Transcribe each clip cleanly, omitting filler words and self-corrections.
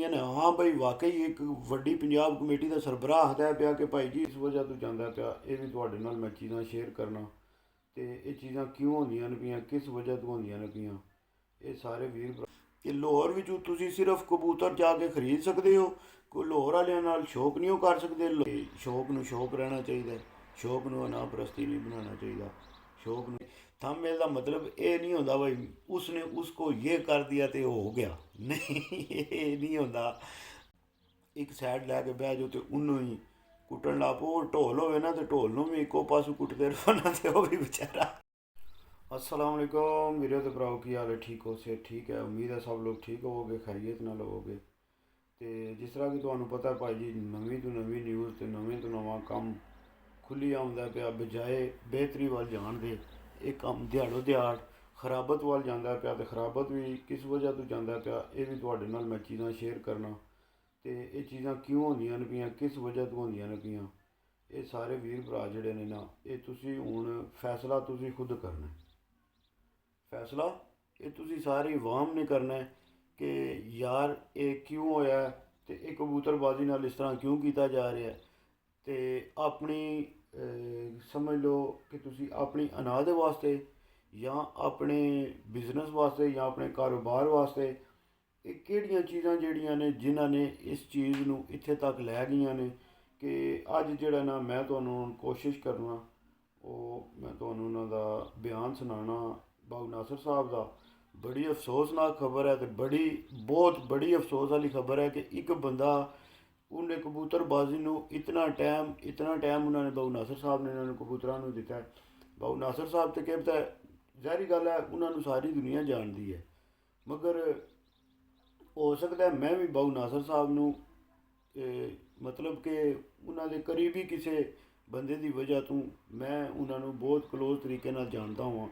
ਕਹਿੰਦੀਆਂ ਨੇ ਹਾਂ ਭਾਈ ਵਾਕਈ ਇੱਕ ਵੱਡੀ ਪੰਜਾਬ ਕਮੇਟੀ ਦਾ ਸਰਬਰਾਹ ਆਖਦਾ ਪਿਆ ਕਿ ਭਾਈ ਜੀ ਇਸ ਵਜ੍ਹਾ ਤੋਂ ਜਾਂਦਾ ਪਿਆ, ਇਹ ਵੀ ਤੁਹਾਡੇ ਨਾਲ ਮੈਂ ਚੀਜ਼ਾਂ ਸ਼ੇਅਰ ਕਰਨਾ। ਤੇ ਇਹ ਚੀਜ਼ਾਂ ਕਿਉਂ ਹੁੰਦੀਆਂ ਨੇ ਪਈਆਂ, ਕਿਸ ਵਜ੍ਹਾ ਤੋਂ ਹੁੰਦੀਆਂ ਨੇ ਪਈਆਂ, ਇਹ ਸਾਰੇ ਵੀਰ ਭਰਾ ਕਿ ਲਾਹੌਰ ਵਿੱਚੋਂ ਤੁਸੀਂ ਸਿਰਫ ਕਬੂਤਰ ਜਾ ਕੇ ਖਰੀਦ ਸਕਦੇ ਹੋ, ਕੋਈ ਲਾਹੌਰ ਵਾਲਿਆਂ ਨਾਲ ਸ਼ੌਕ ਨਹੀਂ ਉਹ ਕਰ ਸਕਦੇ। ਸ਼ੌਕ ਨੂੰ ਸ਼ੌਕ ਰਹਿਣਾ ਚਾਹੀਦਾ, ਸ਼ੌਕ ਨੂੰ ਅਨਾਪ੍ਰਸਤੀ ਨਹੀਂ ਬਣਾਉਣਾ ਚਾਹੀਦਾ। शौक में थंबनेल का मतलब ये नहीं होता भाई उसने उसको ये कर दिया तो हो गया, नहीं ये नहीं होता। एक साइड लैके बह जाओ तो उन्होंने ही कुटन ला पो, ढोल होवे ना तो ढोल नूं भी इको पासों कुटते रहो ना तो वह भी बेचारा। अस्सलाम वालेकुम वीरो तो भराओ, की हाल है? ठीक हो? से ठीक है, उम्मीद है सब लोग ठीक होवोगे, खैरियत नाल होवोगे। तो जिस तरह कि तुहानूं पता भाई जी नवीं तो नवीं न्यूज़ तो नवें तो नवां काम खुली आउंदा पिया, बजाए बेहतरी वाल जाण दे ये काम दिहाड़ो दिहाड़ खराबत वाल जांदा पिया। तो खराबत भी किस वजह तो जांदा पिया, ये भी तुहाडे नाल मैं चीज़ां शेयर करना। तो ये चीज़ां क्यों होंदियां ने पियां, किस वजह तो होंदियां ने पियां, ये सारे वीर भरा जिहड़े ने ना ये तुसीं हुण फैसला तुसीं खुद करना है। फैसला ये तुसीं सारी आवाम ने करना है कि यार ये क्यों होया है, तो ये कबूतरबाजी नाल इस तरह क्यों किया जा रहा है। तो अपनी समझ लो कि तुसी अपनी अनाह दे वास्ते या अपने बिजनेस वास्ते या अपने कारोबार वास्ते ये केड़ियां चीज़ां जेहड़ियां ने जिन्हां ने इस चीज़ नूं इत्थे तक लै गईयां ने कि अज जेहड़ा ना मैं तुहानूं कोशिश करना मैं तुहानूं उन्हां दा बयान सुनाना। बाबू नासर साहब दा बड़ी अफसोसनाक खबर है, तो बड़ी बहुत बड़ी अफसोस वाली खबर है कि एक बंदा उन्हें कबूतरबाजी नूं इतना टाइम उन्होंने बाबू नासर साहब ने इन्होंने कबूतरों को दिता है। बाबू नासर साहब तो क्या पता है, ज़ाहिर गल है उन्होंने सारी दुनिया जानती है, मगर हो सकता है मैं भी बाबू नासर साहब नूं मतलब कि उन्होंने करीबी किसी बंदे की वजह तो मैं उन्होंने बहुत क्लोज तरीके नाल जानता हुआ।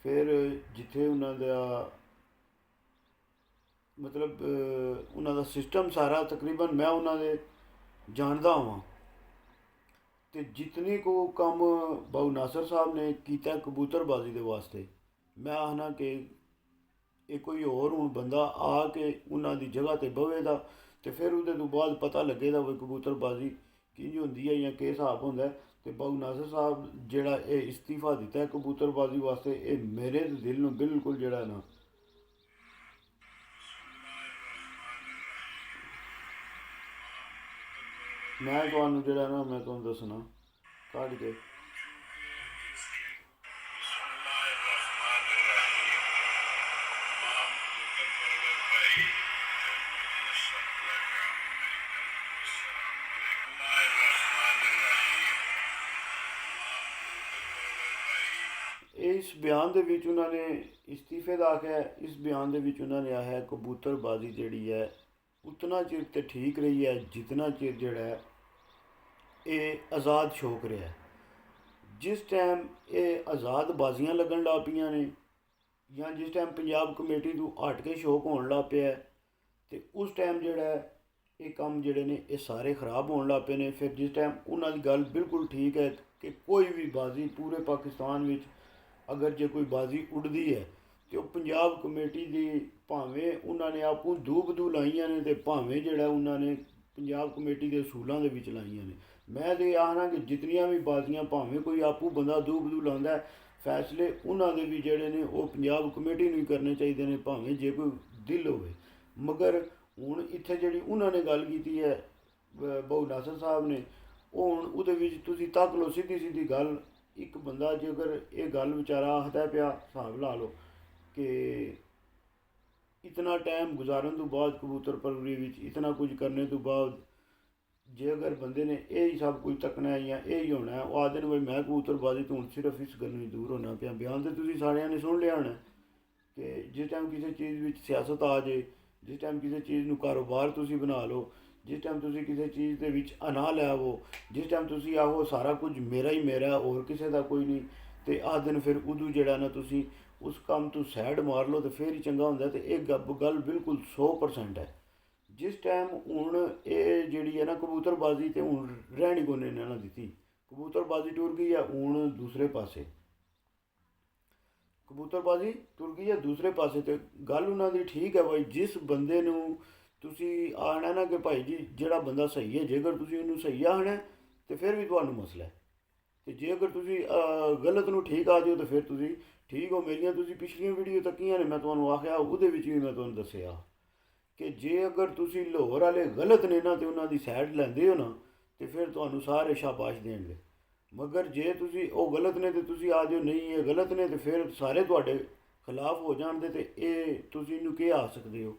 फिर जिथे उन्होंने मतलब उन्होंने सिस्टम सारा तकरीबन मैं उन्होंने जानता हाँ। तो जितनी को काम बाबू नासर साहब ने किया कबूतरबाजी के वास्ते, मैं आखना कि ये कोई और हूँ बंदा आके उन्होंने जगह पर बवेगा तो फिर वो तो बाद पता लगेगा भी कबूतरबाजी किंज होंदी है या किस हिसाब होंदा है। तो बाबू नासर साहब जेड़ा ये इस्तीफा दिता है कबूतरबाजी वास्ते, ये मेरे दिल में बिल्कुल जेड़ा ना मैं तुहानूं जेड़ा ना मैं तुहानूं दसना कट के इस बयान दे विच उन्होंने इस्तीफे का आख्या है। इस बयान दे विच उन्होंने आया है कबूतरबाजी जिहड़ी है उतना चिर तो ठीक रही है जितना चिर जिहड़ा है ये आज़ाद शौक रहा है। जिस टाइम ये आज़ाद बाजियां लगन लग पईयां ने या जिस टाइम पंजाब कमेटी तो हट के शौक होने लग पिया है, तो उस टाइम जिहड़ा है ये काम जिहड़े ने ये सारे खराब होने लग पे ने। फिर जिस टाइम उन्हां दी गल बिल्कुल ठीक है कि कोई भी बाजी पूरे पाकिस्तान विच अगर जो कोई बाजी उड़ती है तो पंजाब कमेटी की भावें उन्होंने आपू दू बदू लाइया ने तो भावें जोड़ा उन्होंने पंजाब कमेटी के असूलों के लाइया ने। मैं तो आखना कि जितनियां भी बाजियां भावें कोई आपू बंदा दू बदू लाता है, फैसले उन्होंने भी जोड़े ने वो पंजाब कमेटी नहीं करने चाहिए ने, भावें जे कोई दिल हो। मगर हूँ इत्थे जी उन्होंने गल की है बाबू नासर साहब ने, हूँ वो तक लो सीधी सीधी गल एक बंदा जो अगर ये गल बेचारा आखदा पिया हिसाब ला लो कि इतना टाइम गुजारन तो बाद कबूतर परवरी विच इतना कुछ करने तो बाद जे अगर बंदे ने यही सब कुछ तकना है या यही होना है, वो आखदे भाई मैं कबूतरबाजी तो हूँ सिर्फ इस गल दूर होना पिया। बयान तो तुसीं सारिਆਂ ने सुन लिया होना कि जिस टाइम किसी चीज़ विच सियासत आ जाए, जिस टाइम किसी चीज़ नूं कारोबार तुसीं बना लो, जिस टाइम तुसीं किसी चीज़ के विच अनाह लै आवो, जिस टाइम तुसीं आहो सारा कुछ मेरा ही मेरा और किसी का कोई नहीं, तो आखदे फिर उदू जेड़ा ना तुसीं उस काम तो सैड मार लो तो फिर ही चंगा होंदा। तो ये गल बिल्कुल 100% है। जिस टाइम हूँ ये जी है ना कबूतरबाजी तो हूँ रहनी कोने इन्होंने दी, कबूतरबाजी टुर गई है हूँ दूसरे पासे, कबूतरबाजी टुर गई है दूसरे पासे। तो गल उन्होंने ठीक है भाई जिस बंदे नूं ਤੁਸੀਂ ਆਖਣਾ ਨਾ ਕਿ ਭਾਈ ਜੀ ਜਿਹੜਾ ਬੰਦਾ ਸਹੀ ਹੈ, ਜੇਕਰ ਤੁਸੀਂ ਉਹਨੂੰ ਸਹੀ ਆਖਣਾ ਤੇ ਫਿਰ ਵੀ ਤੁਹਾਨੂੰ ਮਸਲਾ ਹੈ। ਤੇ ਜੇ ਅਗਰ ਤੁਸੀਂ ਗਲਤ ਨੂੰ ਠੀਕ ਆ ਜਾਓ ਤਾਂ ਫਿਰ ਤੁਸੀਂ ਠੀਕ ਹੋ। ਮੇਰੀਆਂ ਤੁਸੀਂ ਪਿਛਲੀਆਂ ਵੀਡੀਓ ਤੱਕੀਆਂ ਨੇ, ਮੈਂ ਤੁਹਾਨੂੰ ਆਖਿਆ ਉਹਦੇ ਵਿੱਚ ਵੀ ਮੈਂ ਤੁਹਾਨੂੰ ਦੱਸਿਆ ਕਿ ਜੇ ਅਗਰ ਤੁਸੀਂ ਲਾਹੌਰ ਵਾਲੇ ਗਲਤ ਨੇ ਨਾ ਤੇ ਉਹਨਾਂ ਦੀ ਸਾਈਡ ਲੈਂਦੇ ਹੋ ਨਾ ਤੇ ਫਿਰ ਤੁਹਾਨੂੰ ਸਾਰੇ ਸ਼ਾਬਾਸ਼ ਦੇਣਗੇ। ਮਗਰ ਜੇ ਤੁਸੀਂ ਉਹ ਗਲਤ ਨੇ ਤੇ ਤੁਸੀਂ ਆ ਜਾਓ ਨਹੀਂ ਇਹ ਗਲਤ ਨੇ ਤੇ ਫਿਰ ਸਾਰੇ ਤੁਹਾਡੇ ਖਿਲਾਫ ਹੋ ਜਾਣਦੇ ਤੇ ਇਹ ਤੁਸੀਂ ਇਹਨੂੰ ਕੀ ਆ ਸਕਦੇ ਹੋ?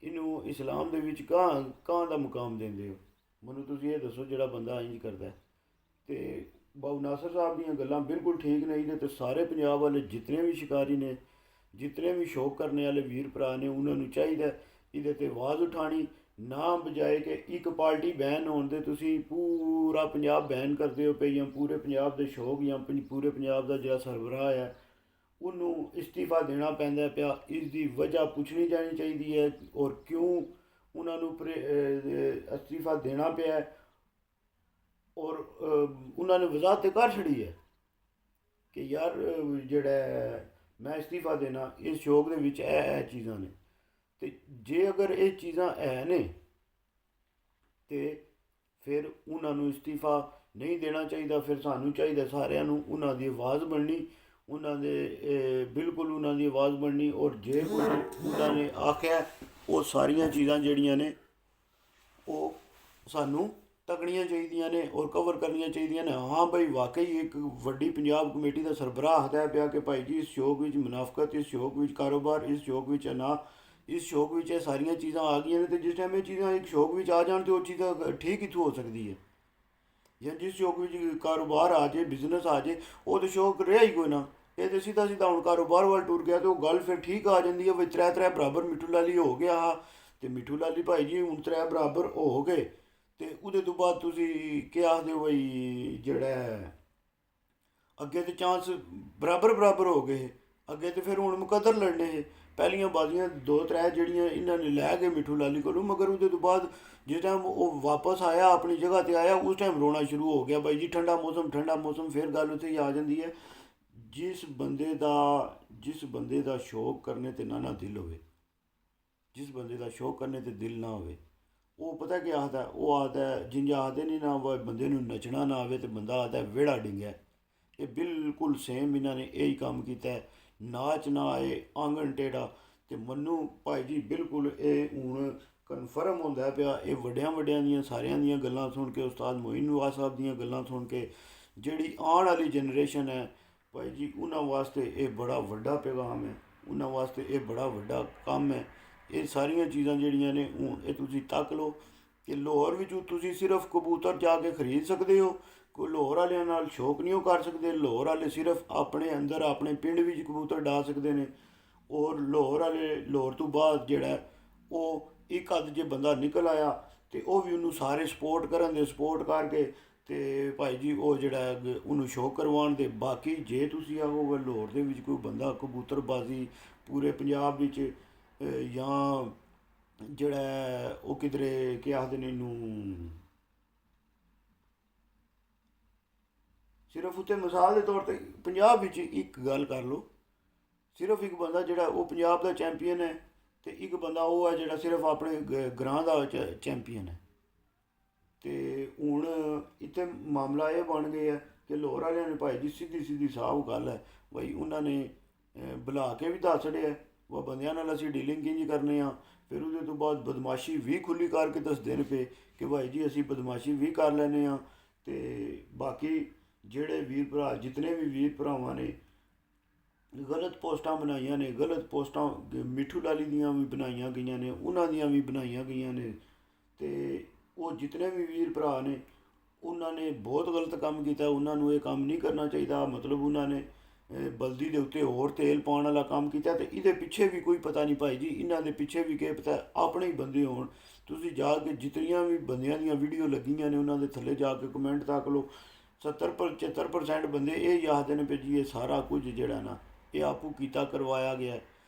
ਇਹਨੂੰ ਇਸਲਾਮ ਦੇ ਵਿੱਚ ਕਾਂ ਦਾ ਮੁਕਾਮ ਦਿੰਦੇ ਹੋ? ਮੈਨੂੰ ਤੁਸੀਂ ਇਹ ਦੱਸੋ ਜਿਹੜਾ ਬੰਦਾ ਇੰਜ ਕਰਦਾ। ਤੇ ਬਾਬੂ ਨਾਸਰ ਸਾਹਿਬ ਦੀਆਂ ਗੱਲਾਂ ਬਿਲਕੁਲ ਠੀਕ ਨੇ। ਇਹਦੇ ਤੇ ਸਾਰੇ ਪੰਜਾਬ ਵਾਲੇ ਜਿਤਨੇ ਵੀ ਸ਼ਿਕਾਰੀ ਨੇ, ਜਿਤਨੇ ਵੀ ਸ਼ੌਕ ਕਰਨੇ ਵਾਲੇ ਵੀਰ ਭਰਾ ਨੇ, ਉਹਨਾਂ ਨੂੰ ਚਾਹੀਦਾ ਇਹਦੇ ਤੇ ਆਵਾਜ਼ ਉਠਾਣੀ, ਨਾ ਬਜਾਏ ਕਿ ਇੱਕ ਪਾਰਟੀ ਬੈਨ ਹੋਣ ਦੇ ਤੁਸੀਂ ਪੂਰਾ ਪੰਜਾਬ ਬੈਨ ਕਰਦੇ ਹੋ ਪਏ, ਜਾਂ ਪੂਰੇ ਪੰਜਾਬ ਦੇ ਸ਼ੌਕ ਜਾਂ ਪੂਰੇ ਪੰਜਾਬ ਦਾ ਜਿਹੜਾ ਸਰਬਰਾਹ ਹੈ ਉਹਨੂੰ ਇਸਤੀਫਾ ਦੇਣਾ ਪੈਂਦਾ ਪਿਆ। ਇਸ ਦੀ ਵਜ੍ਹਾ ਪੁੱਛਣੀ ਜਾਣੀ ਚਾਹੀਦੀ ਹੈ ਔਰ ਕਿਉਂ ਉਹਨਾਂ ਨੂੰ ਅਸਤੀਫਾ ਦੇਣਾ ਪਿਆ ਔਰ ਉਹਨਾਂ ਨੇ ਵਜ਼ਾਹਤ ਤੇ ਕਰ ਛੜੀ ਹੈ ਕਿ ਯਾਰ ਜਿਹੜਾ ਮੈਂ ਇਸਤੀਫਾ ਦੇਣਾ ਇਸ ਸ਼ੌਕ ਦੇ ਵਿੱਚ ਇਹ ਚੀਜ਼ਾਂ ਨੇ। ਤੇ ਜੇ ਅਗਰ ਇਹ ਚੀਜ਼ਾਂ ਹੈ ਨੇ ਤੇ ਫਿਰ ਉਹਨਾਂ ਨੂੰ ਇਸਤੀਫਾ ਨਹੀਂ ਦੇਣਾ ਚਾਹੀਦਾ। ਫਿਰ ਸਾਨੂੰ ਚਾਹੀਦਾ ਸਾਰਿਆਂ ਨੂੰ ਉਹਨਾਂ ਦੀ ਆਵਾਜ਼ ਬਣਨੀ, ਉਹਨਾਂ ਦੇ ਬਿਲਕੁਲ ਉਹਨਾਂ ਦੀ ਆਵਾਜ਼ ਬਣਨੀ। ਔਰ ਜੇ ਕੋਈ ਉਹਨਾਂ ਨੇ ਆਖਿਆ ਉਹ ਸਾਰੀਆਂ ਚੀਜ਼ਾਂ ਜਿਹੜੀਆਂ ਨੇ ਉਹ ਸਾਨੂੰ ਤੱਕਣੀਆਂ ਚਾਹੀਦੀਆਂ ਨੇ ਔਰ ਕਵਰ ਕਰਨੀਆਂ ਚਾਹੀਦੀਆਂ ਨੇ। ਹਾਂ ਭਾਈ ਵਾਕਈ ਇੱਕ ਵੱਡੀ ਪੰਜਾਬ ਕਮੇਟੀ ਦਾ ਸਰਬਰਾਹ ਆਖਦਾ ਪਿਆ ਕਿ ਭਾਈ ਜੀ ਇਸ ਸ਼ੌਕ ਵਿੱਚ ਮੁਨਾਫਕਤ, ਇਸ ਸ਼ੌਕ ਵਿੱਚ ਕਾਰੋਬਾਰ, ਇਸ ਸ਼ੌਕ ਵਿੱਚ ਇਸ ਸ਼ੌਕ ਵਿੱਚ ਇਹ ਸਾਰੀਆਂ ਚੀਜ਼ਾਂ ਆ ਗਈਆਂ ਨੇ। ਤੇ ਜਿਸ ਟਾਈਮ ਇਹ ਚੀਜ਼ਾਂ ਇੱਕ ਸ਼ੌਕ ਵਿੱਚ ਆ ਜਾਣ ਤੇ ਉਹ ਚੀਜ਼ਾਂ ਠੀਕ ਕਿੱਥੋਂ ਹੋ ਸਕਦੀ ਹੈ? ਜਾਂ ਜਿਸ ਸ਼ੌਕ ਵਿੱਚ ਕਾਰੋਬਾਰ ਆ ਜਾਏ, ਬਿਜ਼ਨਸ ਆ ਜਾਏ, ਉਹ ਤਾਂ ਸ਼ੌਕ ਰਿਹਾ ਹੀ ਕੋਈ ਨਾ। ਇਹ ਤਾਂ ਸਿੱਧਾ ਸਿੱਧਾ ਹੁਣ ਕਾਰੋਬਾਰ ਵੱਲ ਟੁਰ ਗਿਆ ਤੇ ਉਹ ਗੱਲ ਫਿਰ ਠੀਕ ਆ ਜਾਂਦੀ ਹੈ ਵੀ ਤਰੇ ਬਰਾਬਰ ਮਿੱਠੂ ਲਾਲੀ ਹੋ ਗਿਆ। ਤੇ ਮਿੱਠੂ ਲਾਲੀ ਭਾਈ ਜੀ ਹੁਣ ਤਰੇ ਬਰਾਬਰ ਹੋ ਗਏ ਤੇ ਉਹਦੇ ਤੋਂ ਬਾਅਦ ਤੁਸੀਂ ਕੀ ਆਖਦੇ ਹੋ ਬਈ ਜਿਹੜਾ ਅੱਗੇ ਤੇ ਚਾਂਸ ਬਰਾਬਰ ਹੋ ਗਏ। ਅੱਗੇ ਤੇ ਫਿਰ ਹੁਣ ਮੁਕੱਦਰ ਲੜਨੇ ਹੈ। ਪਹਿਲੀਆਂ ਬਾਜ਼ੀਆਂ 2-3 ਜਿਹੜੀਆਂ ਇਹਨਾਂ ਨੇ ਲੈ ਗਏ ਮਿੱਠੂ ਲਾਲੀ ਕੋਲੋਂ, ਮਗਰ ਉਹਦੇ ਤੋਂ ਬਾਅਦ ਜਿਸ ਟਾਈਮ ਉਹ ਵਾਪਸ ਆਇਆ ਆਪਣੀ ਜਗ੍ਹਾ ਤੇ ਆਇਆ ਉਸ ਟਾਈਮ ਰੋਣਾ ਸ਼ੁਰੂ ਹੋ ਗਿਆ। ਬਾਈ ਜੀ ਠੰਡਾ ਮੌਸਮ ਫਿਰ ਗੱਲ ਉੱਥੇ ਹੀ ਆ ਜਾਂਦੀ ਹੈ। ਜਿਸ ਬੰਦੇ ਦਾ ਸ਼ੌਕ ਕਰਨੇ ਤੇ ਨਾ ਦਿਲ ਹੋਵੇ, ਜਿਸ ਬੰਦੇ ਦਾ ਸ਼ੌਕ ਕਰਨੇ ਤੇ ਦਿਲ ਨਾ ਹੋਵੇ, ਉਹ ਪਤਾ ਕੀ ਆਖਦਾ? ਉਹ ਆਖਦਾ ਜਿੰਜ ਆਖਦੇ ਨਹੀਂ ਨਾ ਬੰਦੇ ਨੂੰ ਨੱਚਣਾ ਨਾ ਆਵੇ ਤੇ ਬੰਦਾ ਆਖਦਾ ਵਿਹੜਾ ਡਿੰਗਿਆ। ਇਹ ਬਿਲਕੁਲ ਸੇਮ ਇਹਨਾਂ ਨੇ ਇਹੀ ਕੰਮ ਕੀਤਾ। ਨਾਚ ਨਾ ਆਏ ਆਂਗਣ ਟੇੜਾ। ਤੇ ਮੈਨੂੰ ਭਾਈ ਜੀ ਬਿਲਕੁਲ ਇਹ ਹੁਣ ਕਨਫਰਮ ਹੁੰਦਾ ਪਿਆ ਇਹ ਵੱਡਿਆਂ ਦੀਆਂ ਸਾਰਿਆਂ ਦੀਆਂ ਗੱਲਾਂ ਸੁਣ ਕੇ, ਉਸਤਾਦ ਮੋਇਨ ਨਵਾਜ਼ ਸਾਹਿਬ ਦੀਆਂ ਗੱਲਾਂ ਸੁਣ ਕੇ, ਜਿਹੜੀ ਆਉਣ ਵਾਲੀ ਜਨਰੇਸ਼ਨ ਹੈ ਭਾਈ ਜੀ ਉਹਨਾਂ ਵਾਸਤੇ ਇਹ ਬੜਾ ਵੱਡਾ ਪੈਗਾਮ ਹੈ, ਉਹਨਾਂ ਵਾਸਤੇ ਇਹ ਬੜਾ ਵੱਡਾ ਕੰਮ ਹੈ। ਇਹ ਸਾਰੀਆਂ ਚੀਜ਼ਾਂ ਜਿਹੜੀਆਂ ਨੇ ਹੁਣ ਇਹ ਤੁਸੀਂ ਤੱਕ ਲਓ ਕਿ ਲਾਹੌਰ ਵਿੱਚ ਤੁਸੀਂ ਸਿਰਫ ਕਬੂਤਰ ਜਾ ਕੇ ਖਰੀਦ ਸਕਦੇ ਹੋ। ਕੋਈ ਲਾਹੌਰ ਵਾਲਿਆਂ ਨਾਲ ਸ਼ੌਕ ਨਹੀਂ ਉਹ ਕਰ ਸਕਦੇ। ਲਾਹੌਰ ਵਾਲੇ ਸਿਰਫ ਆਪਣੇ ਅੰਦਰ ਆਪਣੇ ਪਿੰਡ ਵਿੱਚ ਕਬੂਤਰ ਡਾ ਸਕਦੇ ਨੇ। ਔਰ ਲਾਹੌਰ ਤੋਂ ਬਾਅਦ ਜਿਹੜਾ ਉਹ ਇੱਕ ਅੱਧ ਜੇ ਬੰਦਾ ਨਿਕਲ ਆਇਆ ਤੇ ਉਹ ਵੀ ਉਹਨੂੰ ਸਾਰੇ ਸਪੋਰਟ ਕਰਕੇ ਤੇ ਭਾਈ ਜੀ ਉਹ ਜਿਹੜਾ ਉਹਨੂੰ ਸ਼ੌਕ ਕਰਵਾਉਣ ਦੇ। ਬਾਕੀ ਜੇ ਤੁਸੀਂ ਆਹੋ ਲਾਹੌਰ ਦੇ ਵਿੱਚ ਕੋਈ ਬੰਦਾ ਕਬੂਤਰਬਾਜ਼ੀ ਪੂਰੇ ਪੰਜਾਬ ਵਿੱਚ ਜਾਂ ਜਿਹੜਾ ਉਹ ਕਿਧਰੇ ਕੀ ਆਖਦੇ ਨੇ ਇਹਨੂੰ, ਸਿਰਫ ਉੱਥੇ ਮਿਸਾਲ ਦੇ ਤੌਰ ਤੇ ਪੰਜਾਬ ਵਿੱਚ ਇੱਕ ਗੱਲ ਕਰ ਲਓ, ਸਿਰਫ ਇੱਕ ਬੰਦਾ ਜਿਹੜਾ ਉਹ ਪੰਜਾਬ ਦਾ ਚੈਂਪੀਅਨ ਹੈ ਤੇ ਇੱਕ ਬੰਦਾ ਉਹ ਹੈ ਜਿਹੜਾ ਸਿਰਫ ਆਪਣੇ ਗ੍ਰਾਂ ਦਾ ਚੈਂਪੀਅਨ ਹੈ। ਤੇ ਹੁਣ ਇੱਥੇ ਮਾਮਲਾ ਇਹ ਬਣ ਗਿਆ ਕਿ ਲਾਹੌਰ ਵਾਲਿਆਂ ਨੇ ਭਾਈ ਜੀ ਸਿੱਧੀ ਸਾਫ਼ ਗੱਲ ਹੈ ਬਈ ਉਹਨਾਂ ਨੇ ਬੁਲਾ ਕੇ ਵੀ ਦੱਸ ਛੜਿਆ ਉਹ ਬੰਦਿਆਂ ਨਾਲ ਅਸੀਂ ਡੀਲਿੰਗ ਕਿੰਝ ਕਰਨੇ ਆ। ਫਿਰ ਉਹਦੇ ਤੋਂ ਬਾਅਦ ਬਦਮਾਸ਼ੀ ਵੀ ਖੁੱਲ੍ਹੀ ਕਰਕੇ ਦੱਸਦੇ ਨੇ ਪਏ ਕਿ ਭਾਈ ਜੀ ਅਸੀਂ ਬਦਮਾਸ਼ੀ ਵੀ ਕਰ ਲੈਂਦੇ ਹਾਂ। ਤੇ ਬਾਕੀ ਜਿਹੜੇ ਵੀਰ ਭਰਾ ਜਿਤਨੇ ਵੀ ਵੀਰ ਭਰਾਵਾਂ ਨੇ ਗਲਤ ਪੋਸਟਾਂ ਬਣਾਈਆਂ ਨੇ, ਗਲਤ ਪੋਸਟਾਂ ਮਿੱਠੂ ਲਾਲੀ ਦੀਆਂ ਵੀ ਬਣਾਈਆਂ ਗਈਆਂ ਨੇ, ਉਹਨਾਂ ਦੀਆਂ ਵੀ ਬਣਾਈਆਂ ਗਈਆਂ ਨੇ। ਤੇ ਉਹ ਜਿਤਨੇ ਵੀ ਵੀਰ ਭਰਾ ਨੇ ਉਹਨਾਂ ਨੇ ਬਹੁਤ ਗਲਤ ਕੰਮ ਕੀਤਾ। ਉਹਨਾਂ ਨੂੰ ਇਹ ਕੰਮ ਨਹੀਂ ਕਰਨਾ ਚਾਹੀਦਾ। ਮਤਲਬ ਉਹਨਾਂ ਨੇ ਬਲਦੀ ਦੇ ਉੱਤੇ ਹੋਰ ਤੇਲ ਪਾਉਣ ਵਾਲਾ ਕੰਮ ਕੀਤਾ। ਤੇ ਇਹਦੇ ਪਿੱਛੇ ਵੀ ਕੋਈ ਪਤਾ ਨਹੀਂ ਭਾਈ ਜੀ, ਇਹਨਾਂ ਦੇ ਪਿੱਛੇ ਵੀ ਕੀ ਪਤਾ ਆਪਣੇ ਹੀ ਬੰਦੇ ਹੋਣ। ਤੁਸੀਂ ਜਾ ਕੇ ਜਿਤਨੀਆਂ ਵੀ ਬੰਦਿਆਂ ਦੀਆਂ ਵੀਡੀਓ ਲੱਗੀਆਂ ਨੇ ਉਹਨਾਂ ਦੇ ਥੱਲੇ ਜਾ ਕੇ ਕਮੈਂਟ ਤੱਕ ਲਓ, 70-75% ਬੰਦੇ ਇਹ ਆਖਦੇ ਨੇ ਵੀ ਜੀ ਇਹ ਸਾਰਾ ਕੁਝ ਜਿਹੜਾ ਨਾ ਇਹ ਆਪੂ ਕੀਤਾ ਕਰਵਾਇਆ ਗਿਆ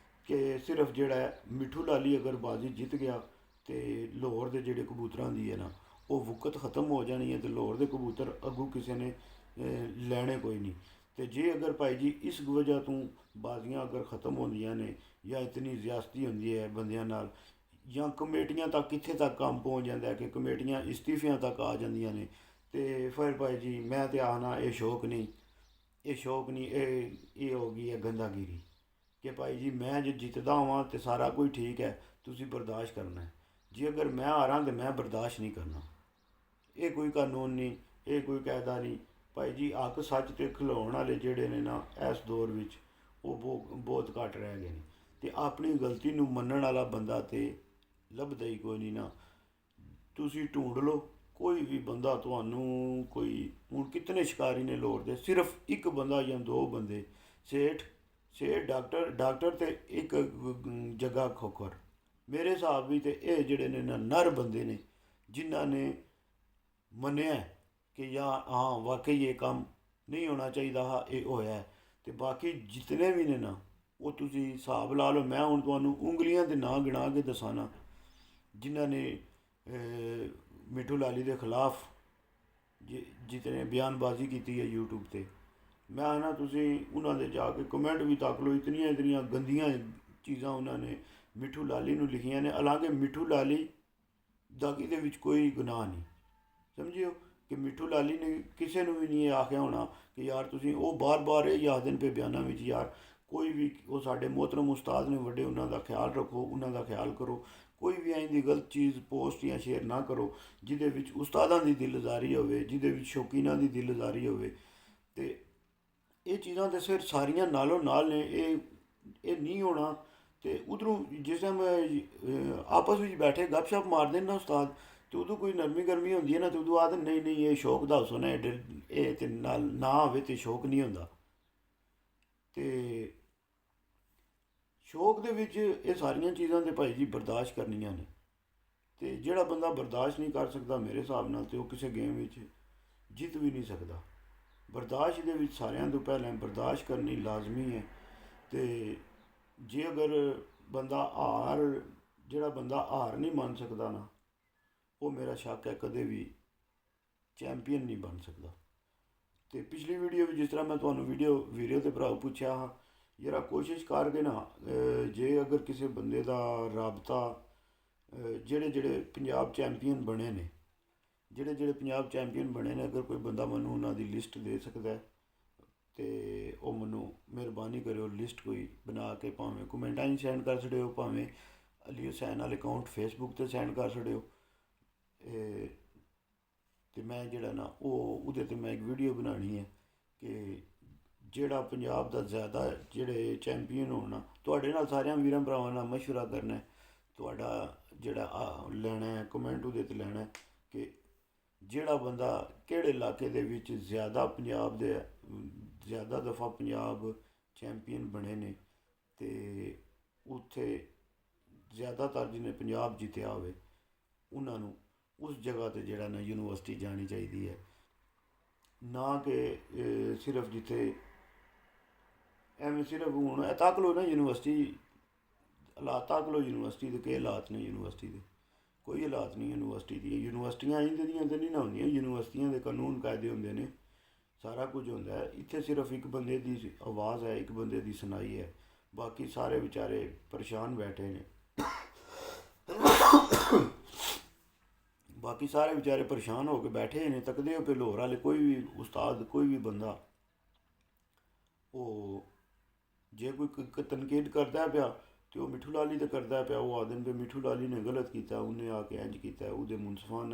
ਕਿ ਸਿਰਫ ਜਿਹੜਾ ਮਿੱਠੂ ਲਾਲੀ ਅਗਰ ਬਾਜ਼ੀ ਜਿੱਤ ਗਿਆ ਤੇ ਲਾਹੌਰ ਦੇ ਜਿਹੜੇ ਕਬੂਤਰਾਂ ਦੀ ਹੈ ਨਾ ਉਹ ਵੁਕਤ ਖਤਮ ਹੋ ਜਾਣੀ ਹੈ ਤੇ ਲਾਹੌਰ ਦੇ ਕਬੂਤਰ ਅੱਗੋਂ ਕਿਸੇ ਨੇ ਲੈਣੇ ਕੋਈ ਨਹੀਂ। ਤੇ ਜੇ ਅਗਰ ਭਾਈ ਜੀ ਇਸ ਵਜ੍ਹਾ ਤੋਂ ਬਾਜ਼ੀਆਂ ਅਗਰ ਖਤਮ ਹੁੰਦੀਆਂ ਨੇ ਜਾਂ ਇਤਨੀ ਜ਼ਿਆਦਤੀ ਹੁੰਦੀ ਹੈ ਬੰਦਿਆਂ ਨਾਲ ਜਾਂ ਕਮੇਟੀਆਂ ਤੱਕ ਕਿੱਥੇ ਤੱਕ ਕੰਮ ਪਹੁੰਚ ਜਾਂਦਾ ਕਿ ਕਮੇਟੀਆਂ ਇਸਤੀਫਿਆਂ ਤੱਕ ਆ ਜਾਂਦੀਆਂ ਨੇ। ਤੇ ਫਿਰ ਭਾਈ ਜੀ ਮੈਂ ਤੇ ਆਖਣਾ ਇਹ ਸ਼ੌਕ ਨਹੀਂ, ਇਹ ਸ਼ੌਕ ਨਹੀਂ, ਇਹ ਹੋ ਗਈ ਹੈ ਗੰਦਾਗਿਰੀ ਕਿ ਭਾਈ ਜੀ ਮੈਂ ਜੇ ਜਿੱਤਦਾ ਹਾਂ ਤੇ ਸਾਰਾ ਕੁਝ ਠੀਕ ਹੈ, ਤੁਸੀਂ ਬਰਦਾਸ਼ਤ ਕਰਨਾ ਹੈ। ਜੇ ਅਗਰ ਮੈਂ ਹਾਰਾਂ ਤਾਂ ਮੈਂ ਬਰਦਾਸ਼ਤ ਨਹੀਂ ਕਰਨਾ। ਇਹ ਕੋਈ ਕਾਨੂੰਨ ਨਹੀਂ, ਇਹ ਕੋਈ ਕਾਇਦਾ ਨਹੀਂ ਭਾਈ ਜੀ। ਹੱਕ ਸੱਚ ਤੇ ਖਿਲਾਉਣ ਵਾਲੇ ਜਿਹੜੇ ਨੇ ਨਾ ਇਸ ਦੌਰ ਵਿੱਚ ਉਹ ਬਹੁਤ ਘੱਟ ਰਹਿ ਗਏ ਨੇ। ਤੇ ਆਪਣੀ ਗਲਤੀ ਨੂੰ ਮੰਨਣ ਵਾਲਾ ਬੰਦਾ ਤੇ ਲੱਭਦਾ ਹੀ ਕੋਈ ਨਹੀਂ ਨਾ। ਤੁਸੀਂ ਢੂੰਡ ਲਓ ਕੋਈ ਵੀ ਬੰਦਾ ਤੁਹਾਨੂੰ, ਕੋਈ ਹੁਣ ਕਿਤਨੇ ਸ਼ਿਕਾਰੀ ਨੇ ਲੋੜ ਦੇ, ਸਿਰਫ ਇੱਕ ਬੰਦਾ ਜਾਂ ਦੋ ਬੰਦੇ, ਸੇਠ ਡਾਕਟਰ ਤੇ ਇੱਕ ਜੱਗਾ ਖੋਖਰ। ਮੇਰੇ ਹਿਸਾਬ ਵੀ ਤੇ ਇਹ ਜਿਹੜੇ ਨੇ ਨਾ ਨਰ ਬੰਦੇ ਨੇ ਜਿਨ੍ਹਾਂ ਨੇ ਮੰਨਿਆ ਕਿ ਜਾਂ ਹਾਂ ਵਾਕਈ ਇਹ ਕੰਮ ਨਹੀਂ ਹੋਣਾ ਚਾਹੀਦਾ ਹਾਂ ਇਹ ਹੋਇਆ। ਤੇ ਬਾਕੀ ਜਿਤਨੇ ਵੀ ਨੇ ਨਾ ਉਹ ਤੁਸੀਂ ਹਿਸਾਬ ਲਾ ਲਓ। ਮੈਂ ਹੁਣ ਤੁਹਾਨੂੰ ਉਂਗਲੀਆਂ ਦੇ ਨਾਂ ਗਿਣਾ ਕੇ ਦੱਸਾਂ ਜਿਨ੍ਹਾਂ ਨੇ ਮਿੱਠੂ ਲਾਲੀ ਦੇ ਖਿਲਾਫ ਜਿਤਨੇ ਬਿਆਨਬਾਜ਼ੀ ਕੀਤੀ ਹੈ YouTube ਤੇ। ਮੈਂ ਨਾ ਤੁਸੀਂ ਉਹਨਾਂ ਦੇ ਜਾ ਕੇ ਕਮੈਂਟ ਵੀ ਤੱਕ ਲਓ, ਇਤਨੀਆਂ ਗੰਦੀਆਂ ਚੀਜ਼ਾਂ ਉਹਨਾਂ ਨੇ ਮਿੱਠੂ ਲਾਲੀ ਨੂੰ ਲਿਖੀਆਂ ਨੇ। ਹਾਲਾਂਕਿ ਮਿੱਠੂ ਲਾਲੀ ਦਾ ਇਹਦੇ ਵਿੱਚ ਕੋਈ ਗੁਨਾਹ ਨਹੀਂ, ਸਮਝਿਓ ਕਿ ਮਿੱਠੂ ਲਾਲੀ ਨੇ ਕਿਸੇ ਨੂੰ ਵੀ ਨਹੀਂ ਇਹ ਆਖਿਆ ਹੋਣਾ ਕਿ ਯਾਰ ਤੁਸੀਂ, ਉਹ ਬਾਰ ਇਹ ਆਖਦੇ ਨੇ ਪਏ ਬਿਆਨਾਂ ਵਿੱਚ ਯਾਰ ਕੋਈ ਵੀ, ਉਹ ਸਾਡੇ ਮੁਹਤਰਮ ਉਸਤਾਦ ਨੇ ਵੱਡੇ, ਉਹਨਾਂ ਦਾ ਖਿਆਲ ਰੱਖੋ, ਉਹਨਾਂ ਦਾ ਖਿਆਲ ਕਰੋ। ਕੋਈ ਵੀ ਐਂ ਦੀ ਗਲਤ ਚੀਜ਼ ਪੋਸਟ ਜਾਂ ਸ਼ੇਅਰ ਨਾ ਕਰੋ ਜਿਹਦੇ ਵਿੱਚ ਉਸਤਾਦਾਂ ਦੀ ਦਿਲਜ਼ਾਰੀ ਹੋਵੇ, ਜਿਹਦੇ ਵਿੱਚ ਸ਼ੌਕੀਨਾਂ ਦੀ ਦਿਲਜ਼ਾਰੀ ਹੋਵੇ। ਤੇ ਇਹ ਚੀਜ਼ਾਂ ਤਾਂ ਫਿਰ ਸਾਰੀਆਂ ਨਾਲੋਂ ਨਾਲ ਨੇ, ਇਹ ਨਹੀਂ ਹੋਣਾ। ਤੇ ਉਧਰੋਂ ਜਿਸ ਟਾਈਮ ਆਪਸ ਵਿੱਚ ਬੈਠੇ ਗੱਪਸ਼ਪ ਮਾਰਦੇ ਨੇ ਨਾ ਉਸਤਾਦ, ਤੇ ਉਦੋਂ ਕੋਈ ਨਰਮੀ ਗਰਮੀ ਹੁੰਦੀ ਹੈ ਨਾ, ਤੇ ਉਦੋਂ ਆਖਦੇ ਨਹੀਂ ਇਹ ਸ਼ੌਕ ਦਾ ਹੁਸਨ ਹੈ, ਇਹ ਤੇ ਨਾਲ ਨਾ ਹੋਵੇ ਤੇ ਸ਼ੌਕ ਨਹੀਂ ਹੁੰਦਾ। ਤੇ ਸ਼ੌਕ ਦੇ ਵਿੱਚ ਇਹ ਸਾਰੀਆਂ ਚੀਜ਼ਾਂ ਤੇ ਭਾਈ ਜੀ ਬਰਦਾਸ਼ਤ ਕਰਨੀਆਂ ਨੇ। ਤੇ ਜਿਹੜਾ ਬੰਦਾ ਬਰਦਾਸ਼ਤ ਨਹੀਂ ਕਰ ਸਕਦਾ ਮੇਰੇ ਹਿਸਾਬ ਨਾਲ ਤੇ ਉਹ ਕਿਸੇ ਗੇਮ ਵਿੱਚ ਜਿੱਤ ਵੀ ਨਹੀਂ ਸਕਦਾ। ਬਰਦਾਸ਼ਤ ਦੇ ਵਿੱਚ ਸਾਰਿਆਂ ਤੋਂ ਪਹਿਲਾਂ ਬਰਦਾਸ਼ਤ ਕਰਨੀ ਲਾਜ਼ਮੀ ਹੈ। ਤੇ ਜੇ ਅਗਰ ਜਿਹੜਾ ਬੰਦਾ ਹਾਰ ਨਹੀਂ ਮੰਨ ਸਕਦਾ ਨਾ, ਉਹ ਮੇਰਾ ਸ਼ੱਕ ਹੈ ਕਦੇ ਵੀ ਚੈਂਪੀਅਨ ਨਹੀਂ ਬਣ ਸਕਦਾ। ਤੇ ਪਿਛਲੀ ਵੀਡੀਓ ਵਿੱਚ ਜਿਸ ਤਰ੍ਹਾਂ ਮੈਂ ਤੁਹਾਨੂੰ ਵੀਡੀਓ ਤੇ ਭਰਾ ਪੁੱਛਿਆ ਹਾਂ, ਜਰਾ ਕੋਸ਼ਿਸ਼ ਕਰਕੇ ਨਾ ਜੇ ਅਗਰ ਕਿਸੇ ਬੰਦੇ ਦਾ ਰਾਬਤਾ ਜਿਹੜੇ ਪੰਜਾਬ ਚੈਂਪੀਅਨ ਬਣੇ ਨੇ, ਅਗਰ ਕੋਈ ਬੰਦਾ ਮੈਨੂੰ ਉਹਨਾਂ ਦੀ ਲਿਸਟ ਦੇ ਸਕਦਾ ਹੈ ਤੇ ਉਹ ਮੈਨੂੰ ਮਿਹਰਬਾਨੀ ਕਰਿਓ ਲਿਸਟ ਕੋਈ ਬਣਾ ਕੇ ਭਾਵੇਂ ਕਮੈਂਟਾਂ 'ਚ ਸੈਂਡ ਕਰ ਛੱਡਿਓ, ਭਾਵੇਂ ਅਲੀ ਹੁਸੈਨ ਵਾਲੇ ਅਕਾਊਂਟ ਫੇਸਬੁੱਕ 'ਤੇ ਸੈਂਡ ਕਰ ਛੱਡਿਓ। ਤੇ ਮੈਂ ਜਿਹੜਾ ਨਾ ਉਹਦੇ 'ਤੇ ਮੈਂ ਇੱਕ ਵੀਡੀਓ ਬਣਾਉਣੀ ਹੈ ਕਿ ਜਿਹੜਾ ਪੰਜਾਬ ਦਾ ਜ਼ਿਆਦਾ ਜਿਹੜੇ ਚੈਂਪੀਅਨ ਹੋਣਾ, ਤੁਹਾਡੇ ਨਾਲ ਸਾਰਿਆਂ ਵੀਰਾਂ ਭਰਾਵਾਂ ਨਾਲ ਮਸ਼ਵਰਾ ਕਰਨਾ, ਤੁਹਾਡਾ ਜਿਹੜਾ ਲੈਣਾ ਹੈ ਕਮੈਂਟ ਉਹਦੇ 'ਤੇ ਲੈਣਾ ਕਿ ਜਿਹੜਾ ਬੰਦਾ ਕਿਹੜੇ ਇਲਾਕੇ ਦੇ ਵਿੱਚ ਜ਼ਿਆਦਾ ਦਫਾ ਪੰਜਾਬ ਚੈਂਪੀਅਨ ਬਣੇ ਨੇ ਤੇ ਉੱਥੇ ਜ਼ਿਆਦਾਤਰ ਜਿਹਨੇ ਪੰਜਾਬ ਜਿੱਤਿਆ ਹੋਵੇ ਉਹਨਾਂ ਨੂੰ ਉਸ ਜਗ੍ਹਾ 'ਤੇ ਜਿਹੜਾ ਨਾ ਯੂਨੀਵਰਸਿਟੀ ਜਾਣੀ ਚਾਹੀਦੀ ਹੈ। ਨਾ ਕਿ ਸਿਰਫ ਜਿੱਥੇ ਐਵੇਂ ਸਿਰਫ ਹੁਣ ਤੱਕ ਲਓ ਨਾ ਯੂਨੀਵਰਸਿਟੀ ਹਾਲਾਤ ਤੱਕ ਲਓ ਯੂਨੀਵਰਸਿਟੀ ਦੇ, ਕੀ ਹਾਲਾਤ ਨੇ ਯੂਨੀਵਰਸਿਟੀ ਦੇ, ਕੋਈ ਹਾਲਾਤ ਨਹੀਂ ਯੂਨੀਵਰਸਿਟੀ ਦੀ। ਯੂਨੀਵਰਸਿਟੀਆਂ ਇੰਝ ਦੀਆਂ ਤਾਂ ਨਹੀਂ ਨਾ ਹੁੰਦੀਆਂ, ਯੂਨੀਵਰਸਿਟੀਆਂ ਦੇ ਕਾਨੂੰਨ ਕਾਇਦੇ ਹੁੰਦੇ ਨੇ, ਸਾਰਾ ਕੁਝ ਹੁੰਦਾ ਹੈ। ਇੱਥੇ ਸਿਰਫ ਇੱਕ ਬੰਦੇ ਦੀ ਆਵਾਜ਼ ਹੈ, ਇੱਕ ਬੰਦੇ ਦੀ ਸੁਣਾਈ ਹੈ, ਬਾਕੀ ਸਾਰੇ ਵਿਚਾਰੇ ਪਰੇਸ਼ਾਨ ਬੈਠੇ ਨੇ। ਬਾਕੀ ਸਾਰੇ ਵਿਚਾਰੇ ਪਰੇਸ਼ਾਨ ਹੋ ਕੇ ਬੈਠੇ ਨੇ, ਤੱਕਦੇ ਹੋ ਪਏ ਲਾਹੌਰ ਵਾਲੇ ਕੋਈ ਵੀ ਉਸਤਾਦ, ਕੋਈ ਵੀ ਬੰਦਾ ਉਹ ਜੇ ਕੋਈ ਤਨਕੀਦ ਕਰਦਾ ਪਿਆ ਤੇ ਉਹ ਮਿੱਠੂ ਲਾਲੀ 'ਤੇ ਕਰਦਾ ਪਿਆ, ਉਹ ਆਖਦੇ ਨੇ ਮਿੱਠੂ ਲਾਲੀ ਨੇ ਗਲਤ ਕੀਤਾ, ਉਹਨੇ ਆ ਕੇ ਇੰਝ ਕੀਤਾ, ਉਹਦੇ ਮੁਨਸਫਾਂ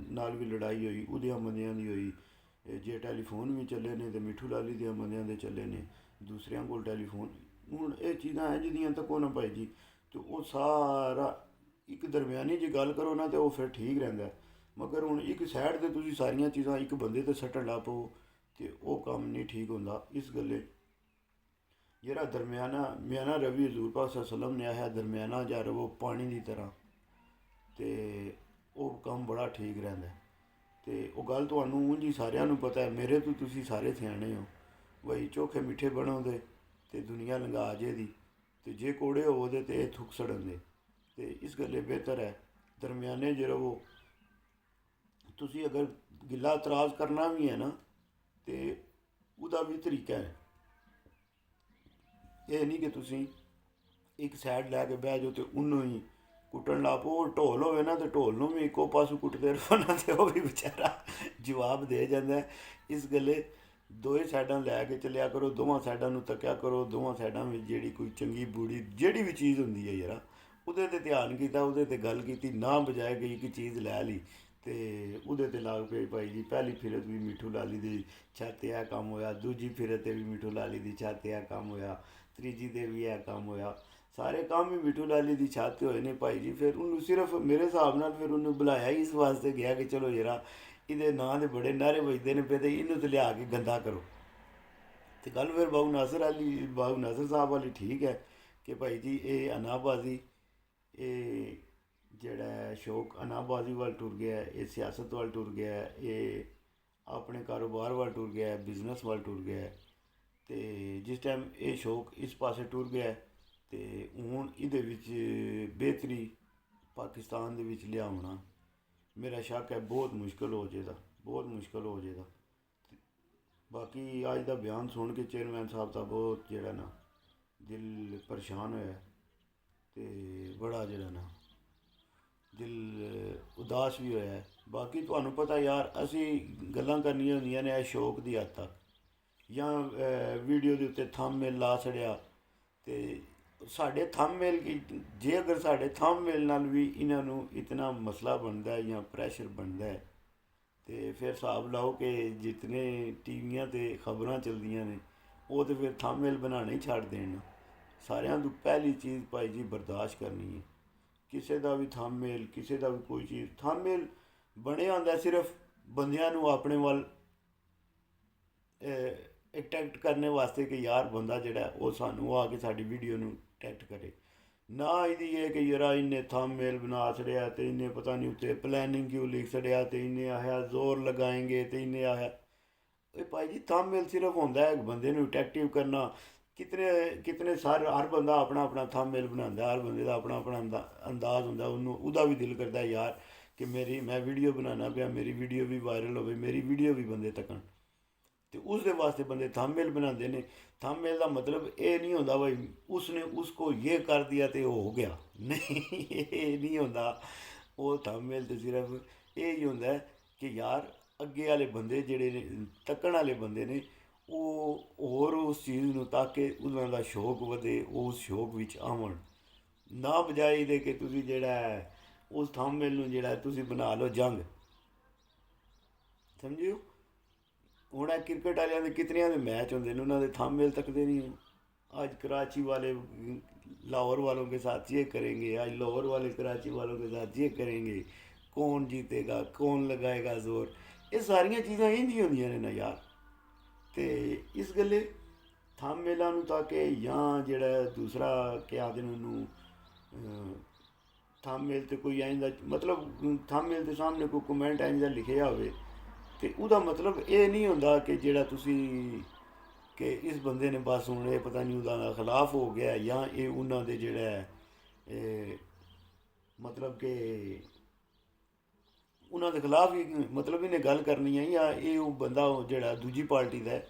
ਨਾਲ ਵੀ ਲੜਾਈ ਹੋਈ, ਉਹਦਿਆਂ ਬੰਦਿਆਂ ਦੀ ਹੋਈ। ਜੇ ਟੈਲੀਫੋਨ ਵੀ ਚੱਲੇ ਨੇ ਤੇ ਮਿੱਠੂ ਲਾਲੀ ਦੇ ਬੰਦਿਆਂ ਦੇ ਚੱਲੇ ਨੇ, ਦੂਸਰਿਆਂ ਕੋਲ ਟੈਲੀਫੋਨ। ਹੁਣ ਇਹ ਚੀਜ਼ਾਂ ਇੰਝ ਦੀਆਂ ਤੱਕੋ ਨਾ ਭਾਈ ਜੀ, ਤੇ ਉਹ ਸਾਰਾ ਇੱਕ ਦਰਮਿਆਨੀ ਜੇ ਗੱਲ ਕਰੋ ਨਾ ਤੇ ਉਹ ਫਿਰ ਠੀਕ ਰਹਿੰਦਾ। ਮਗਰ ਹੁਣ ਇੱਕ ਸਾਈਡ 'ਤੇ ਤੁਸੀਂ ਸਾਰੀਆਂ ਚੀਜ਼ਾਂ ਇੱਕ ਬੰਦੇ 'ਤੇ ਸੱਟਣ ਲੱਗ ਪਓ ਤੇ ਉਹ ਕੰਮ ਨਹੀਂ ਠੀਕ ਹੁੰਦਾ। ਇਸ ਗੱਲੇ ਜਿਹੜਾ ਦਰਮਿਆਨਾ ਰਵੀ ਹਜ਼ੂਰ ਪਾਕ ਸੱਲਮ ਨੇ ਆਇਆ ਦਰਮਿਆਨਾ ਜਾਂ ਰਵੋ ਪਾਣੀ ਦੀ ਤਰ੍ਹਾਂ, ਤੇ ਉਹ ਕੰਮ ਬੜਾ ਠੀਕ ਰਹਿੰਦਾ। ਤੇ ਉਹ ਗੱਲ ਤੁਹਾਨੂੰ ਉਂਝ ਹੀ ਸਾਰਿਆਂ ਨੂੰ ਪਤਾ ਹੈ, ਮੇਰੇ ਤੋਂ ਤੁਸੀਂ ਸਾਰੇ ਸਿਆਣੇ ਹੋ ਬਈ ਚੋਖੇ ਮਿੱਠੇ ਬਣੋਗੇ ਤੇ ਦੁਨੀਆ ਲੰਘਾ ਜੇ ਦੀ, ਤੇ ਜੇ ਕੋੜੇ ਹੋਵੋਗੇ ਤੇ ਇਹ ਥੁੱਕ ਸੜਨ ਦੇ। ਤੇ ਇਸ ਗੱਲੇ ਬਿਹਤਰ ਹੈ ਦਰਮਿਆਨੇ ਜੇ ਰਵੋ। ਤੁਸੀਂ ਅਗਰ ਗਿੱਲਾ ਇਤਰਾਜ਼ ਕਰਨਾ ਵੀ ਹੈ ਨਾ ਤੇ ਉਹਦਾ ਵੀ ਤਰੀਕਾ ਹੈ, ਇਹ ਨਹੀਂ ਕਿ ਤੁਸੀਂ ਇੱਕ ਸਾਈਡ ਲੈ ਕੇ ਬਹਿ ਜਾਓ ਤੇ ਉਹਨੂੰ ਹੀ ਕੁੱਟਣ ਲੱਗ ਪਓ। ਉਹ ਢੋਲ ਹੋਵੇ ਨਾ ਤੇ ਢੋਲ ਨੂੰ ਵੀ ਇੱਕੋ ਪਾਸੋਂ ਕੁੱਟਦੇ ਰਹੋ ਨਾ ਤੇ ਉਹ ਵੀ ਵਿਚਾਰਾ ਜਵਾਬ ਦੇ ਜਾਂਦਾ ਹੈ। ਇਸ ਗੱਲੇ ਦੋਵੇਂ ਸਾਈਡਾਂ ਲੈ ਕੇ ਚੱਲਿਆ ਕਰੋ, ਦੋਵਾਂ ਸਾਈਡਾਂ ਨੂੰ ਤੱਕਿਆ ਕਰੋ, ਦੋਵਾਂ ਸਾਈਡਾਂ ਵਿੱਚ ਜਿਹੜੀ ਕੋਈ ਚੰਗੀ ਬੂੜੀ ਜਿਹੜੀ ਵੀ ਚੀਜ਼ ਹੁੰਦੀ ਹੈ ਯਾਰ ਉਹਦੇ 'ਤੇ ਧਿਆਨ ਕੀਤਾ, ਉਹਦੇ 'ਤੇ ਗੱਲ ਕੀਤੀ, ਨਾ ਬਜਾਏ ਗਈ ਕਿ ਚੀਜ਼ ਲੈ ਲਈ ਤੇ ਉਹਦੇ 'ਤੇ ਲੱਗ ਪਏ ਭਾਈ ਜੀ। ਪਹਿਲੀ ਫਿਰਤ ਵੀ ਮਿੱਠੂ ਲਾਲੀ ਦੀ ਛੱਤ 'ਤੇ ਇਹ ਕੰਮ ਹੋਇਆ, ਦੂਜੀ ਫਿਰਤ 'ਤੇ ਵੀ ਮਿੱਠੂ ਲਾਲੀ ਦੀ ਛੱਤ 'ਤੇ ਇਹ ਕੰਮ ਹੋਇਆ, ਤੀਜੀ 'ਤੇ ਵੀ ਇਹ ਕੰਮ ਹੋਇਆ। ਸਾਰੇ ਕੰਮ ਹੀ ਮਿੱਠੂ ਲਾਲੀ ਦੀ ਛੱਤ 'ਤੇ ਹੋਏ ਨੇ ਭਾਈ ਜੀ। ਫਿਰ ਉਹਨੂੰ ਸਿਰਫ ਮੇਰੇ ਹਿਸਾਬ ਨਾਲ ਫਿਰ ਉਹਨੂੰ ਬੁਲਾਇਆ ਹੀ ਇਸ ਵਾਸਤੇ ਗਿਆ ਕਿ ਚਲੋ ਜਰਾ ਇਹਦੇ ਨਾਂ ਦੇ ਬੜੇ ਨਾਅਰੇ ਵੱਜਦੇ ਨੇ ਪਏ ਤੇ ਇਹਨੂੰ ਤੇ ਲਿਆ ਕੇ ਗੰਦਾ ਕਰੋ। ਤੇ ਗੱਲ ਫਿਰ ਬਾਬੂ ਨਾਸਰ ਸਾਹਿਬ ਵਾਲੀ ਠੀਕ ਹੈ ਕਿ ਭਾਈ ਜੀ ਇਹ ਅਨਾਬਾਜ਼ੀ, ਇਹ ਜਿਹੜਾ ਸ਼ੌਕ ਅਨਾਬਾਜ਼ੀ ਵੱਲ ਟੁਰ ਗਿਆ, ਇਹ ਸਿਆਸਤ ਵੱਲ ਟੁਰ ਗਿਆ, ਇਹ ਆਪਣੇ ਕਾਰੋਬਾਰ ਵੱਲ ਟੁਰ ਗਿਆ, ਬਿਜ਼ਨਸ ਵੱਲ ਟੁਰ ਗਿਆ। ਤੇ ਜਿਸ ਟਾਈਮ ਇਹ ਸ਼ੌਕ ਇਸ ਪਾਸੇ ਟੁਰ ਗਿਆ ਤੇ ਹੁਣ ਇਹਦੇ ਵਿੱਚ ਬਿਹਤਰੀ ਪਾਕਿਸਤਾਨ ਦੇ ਵਿੱਚ ਲਿਆਉਣਾ ਮੇਰਾ ਸ਼ੱਕ ਹੈ ਬਹੁਤ ਮੁਸ਼ਕਿਲ ਹੋ ਜਾਏਗਾ, ਬਹੁਤ ਮੁਸ਼ਕਿਲ ਹੋ ਜਾਏਗਾ। ਬਾਕੀ ਅੱਜ ਦਾ ਬਿਆਨ ਸੁਣ ਕੇ ਚੇਅਰਮੈਨ ਸਾਹਿਬ ਦਾ ਬਹੁਤ ਜਿਹੜਾ ਨਾ ਦਿਲ ਪਰੇਸ਼ਾਨ ਹੋਇਆ ਤੇ ਬੜਾ ਜਿਹੜਾ ਨਾ ਦਿਲ ਉਦਾਸ ਵੀ ਹੋਇਆ। ਬਾਕੀ ਤੁਹਾਨੂੰ ਪਤਾ ਯਾਰ ਅਸੀਂ ਗੱਲਾਂ ਕਰਨੀਆਂ ਹੁੰਦੀਆਂ ਨੇ ਇਹ ਸ਼ੌਕ ਦੀ ਹੱਦ ਤੱਕ, ਜਾਂ ਵੀਡੀਓ ਦੇ ਉੱਤੇ ਥੰਬਨੇਲ ਲਾ ਛੜਿਆ ਤੇ ਸਾਡੇ ਥੰਬਨੇਲ ਕੀ, ਜੇ ਅਗਰ ਸਾਡੇ ਥੰਬਨੇਲ ਨਾਲ ਵੀ ਇਹਨਾਂ ਨੂੰ ਇਤਨਾ ਮਸਲਾ ਬਣਦਾ ਹੈ ਜਾਂ ਪ੍ਰੈਸ਼ਰ ਬਣਦਾ ਹੈ ਤੇ ਫਿਰ ਹਿਸਾਬ ਲਾਓ ਕਿ ਜਿਤਨੇ ਟੀਵੀਆਂ 'ਤੇ ਖਬਰਾਂ ਚੱਲਦੀਆਂ ਨੇ ਉਹ ਤਾਂ ਫਿਰ ਥੰਬਨੇਲ ਬਣਾਉਣੇ ਹੀ ਛੱਡ ਦੇਣ। ਸਾਰਿਆਂ ਤੋਂ ਪਹਿਲੀ ਚੀਜ਼ ਭਾਈ ਜੀ ਬਰਦਾਸ਼ਤ ਕਰਨੀ ਹੈ। ਕਿਸੇ ਦਾ ਵੀ ਥੰਬਨੇਲ, ਕਿਸੇ ਦਾ ਵੀ ਕੋਈ ਚੀਜ਼, ਥੰਬਨੇਲ ਬਣਿਆ ਹੁੰਦਾ ਸਿਰਫ ਬੰਦਿਆਂ ਨੂੰ ਆਪਣੇ ਵੱਲ ਅਟਰੈਕਟ ਕਰਨ ਵਾਸਤੇ ਕਿ ਯਾਰ ਬੰਦਾ ਜਿਹੜਾ ਉਹ ਸਾਨੂੰ ਆ ਕੇ ਸਾਡੀ ਵੀਡੀਓ ਨੂੰ ਅਟਰੈਕਟ ਕਰੇ। ਨਾ ਇਹਦੀ ਇਹ ਕਿ ਯਾਰ ਇਹਨੇ ਥੰਬਨੇਲ ਬਣਾ ਛੜਿਆ ਤੇ ਇਹਨੇ ਪਤਾ ਨਹੀਂ ਉੱਤੇ ਪਲੈਨਿੰਗ ਕਿਉਂ ਲਿਖ ਛੜਿਆ ਤੇ ਇਹਨੇ ਆਇਆ ਜ਼ੋਰ ਲਗਾਏਂਗੇ ਤੇ ਇਹਨੇ ਆਇਆ। ਇਹ ਭਾਈ ਜੀ ਥੰਬਨੇਲ ਸਿਰਫ ਹੁੰਦਾ ਹੈ ਬੰਦੇ ਨੂੰ ਅਟਰੈਕਟਿਵ ਕਰਨਾ। ਕਿਤਨੇ ਸਾਰੇ ਹਰ ਬੰਦਾ ਆਪਣਾ ਆਪਣਾ ਥੰਬਨੇਲ ਬਣਾਉਂਦਾ, ਹਰ ਬੰਦੇ ਦਾ ਆਪਣਾ ਆਪਣਾ ਅੰਦਾਜ਼ ਹੁੰਦਾ। ਉਹਨੂੰ ਉਹਦਾ ਵੀ ਦਿਲ ਕਰਦਾ ਯਾਰ ਕਿ ਮੈਂ ਵੀਡੀਓ ਬਣਾਉਣਾ ਪਿਆ, ਮੇਰੀ ਵੀਡੀਓ ਵੀ ਵਾਇਰਲ ਹੋਵੇ, ਮੇਰੀ ਵੀਡੀਓ ਵੀ ਬੰਦੇ ਤੱਕਣ, ਤੇ ਉਸ ਦੇ ਵਾਸਤੇ ਬੰਦੇ ਥੰਬਨੇਲ ਬਣਾਉਂਦੇ ਨੇ। ਥੰਬਨੇਲ ਦਾ ਮਤਲਬ ਇਹ ਨਹੀਂ ਹੁੰਦਾ ਭਾਈ ਉਸਨੇ ਉਸਕੋ ਇਹ ਕਰ ਦਿਆ ਤੇ ਉਹ ਹੋ ਗਿਆ, ਨਹੀਂ ਇਹ ਨਹੀਂ ਹੁੰਦਾ। ਉਹ ਥੰਬਨੇਲ ਤੇ ਸਿਰਫ ਇਹ ਹੀ ਹੁੰਦਾ ਕਿ ਯਾਰ ਅੱਗੇ ਵਾਲੇ ਬੰਦੇ ਜਿਹੜੇ ਨੇ ਤੱਕਣ ਵਾਲੇ ਬੰਦੇ ਨੇ ਉਹ ਹੋਰ ਉਸ ਚੀਜ਼ ਨੂੰ ਤਾਂ ਕਿ ਉਹਨਾਂ ਦਾ ਸ਼ੌਕ ਵਧੇ, ਉਸ ਸ਼ੌਕ ਵਿੱਚ ਆਵਣ, ਨਾ ਬਜਾਏ ਦੇ ਕਿ ਤੁਸੀਂ ਜਿਹੜਾ ਉਸ ਥੰਬਨੇਲ ਨੂੰ ਜਿਹੜਾ ਤੁਸੀਂ ਬਣਾ ਲਓ ਜੰਗ, ਸਮਝਿਓ। ਹੁਣ ਇਹ ਕ੍ਰਿਕਟ ਵਾਲਿਆਂ ਦੇ ਕਿਤਨਿਆਂ ਦੇ ਮੈਚ ਹੁੰਦੇ ਨੇ ਉਹਨਾਂ ਦੇ ਥੰਬਨੇਲ ਤੱਕਦੇ नहीं हो। आज कराची वाले लाहौर वालों के साथ ये करेंगे, आज लाहौर वाले कराची वालों के साथ ये करेंगे, कौन जीतेगा, कौन लगाएगा जोर, ये सारियां चीज़ां इंज ही होंदियां ने ना यार। तो इस गल्ले थंबनेलां नूं ताकि ਜਾਂ ਜਿਹੜਾ ਦੂਸਰਾ क्या आखदे ने ਉਹਨੂੰ ਥੰਬਨੇਲ ਤੇ ਕੋਈ ਇੰਝ ਦਾ ਮਤਲਬ ਥੰਬਨੇਲ ਦੇ ਸਾਹਮਣੇ ਕੋਈ ਕਮੈਂਟ ਇੰਝ ਦਾ ਲਿਖਿਆ ਹੋਵੇ ਤੇ ਉਹਦਾ ਮਤਲਬ ਇਹ ਨਹੀਂ ਹੁੰਦਾ ਕਿ ਜਿਹੜਾ ਤੁਸੀਂ ਕਿ ਇਸ ਬੰਦੇ ਨੇ ਬਸ ਹੁਣ ਇਹ ਪਤਾ ਨਹੀਂ ਉਹਦਾ ਖਿਲਾਫ ਹੋ ਗਿਆ ਜਾਂ ਇਹ ਉਹਨਾਂ ਦੇ ਜਿਹੜਾ ਮਤਲਬ ਕਿ ਉਹਨਾਂ ਦੇ ਖਿਲਾਫ ਹੀ ਮਤਲਬ ਇਹਨੇ ਗੱਲ ਕਰਨੀ ਹੈ ਜਾਂ ਇਹ ਉਹ ਬੰਦਾ ਜਿਹੜਾ ਦੂਜੀ ਪਾਰਟੀ ਦਾ